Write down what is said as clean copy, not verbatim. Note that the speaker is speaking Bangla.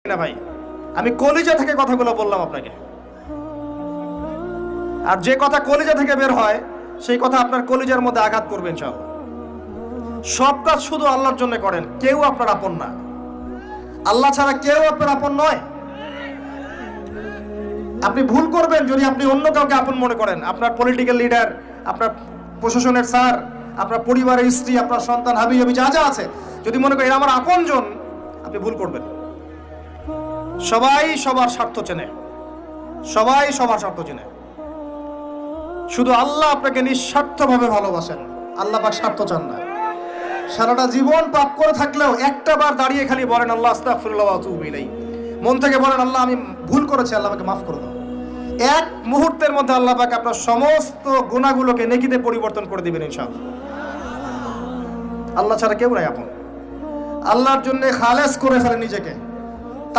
না ভাই, আমি কলিজা থেকে কথাগুলো বললাম আপনাকে। আর যে কথা কলিজা থেকে বের হয় সেই কথা আপনার কলিজার মধ্যে আঘাত করবে ইনশাআল্লাহ। সব কাজ শুধু আল্লাহর জন্য করেন, কেউ আপনার আপন না। আল্লাহ ছাড়া কেউ আপনার আপন নয়। আপনি ভুল করবেন যদি আপনি অন্য কাউকে আপন মনে করেন। আপনার পলিটিক্যাল লিডার, আপনার প্রশাসনের স্যার, আপনার পরিবারের স্ত্রী, আপনার সন্তান, হাবি যা যা আছে, যদি মনে করেন আমার আপনজন, আপনি ভুল করবেন। সবাই সবার স্বার্থ চেনে, সবাই সবার স্বার্থ চেনে। শুধু আল্লাহ আপনাকে নিঃস্বার্থভাবে ভালোবাসেন। আল্লাহ পাক স্বার্থ চান না। সারাটা জীবন পাপ করে থাকলেও একটা বার দাঁড়িয়ে খালি বলেন আল্লাহ আস্তাগফিরুল্লাহ ওয়া আতুবু ইলাইহি। মন থেকে বলেন আল্লাহ আমি ভুল করেছি, আল্লাহ আমাকে মাফ করে দাও। এক মুহূর্তের মধ্যে আল্লাহ পাক আপনার সমস্ত গুনাহগুলোকে নেকিতে পরিবর্তন করে দিবেন ইনশাআল্লাহ। আল্লাহ ছাড়া কেউ নাই আপন। আল্লাহর জন্য খালেস করে ফেলেন নিজেকে।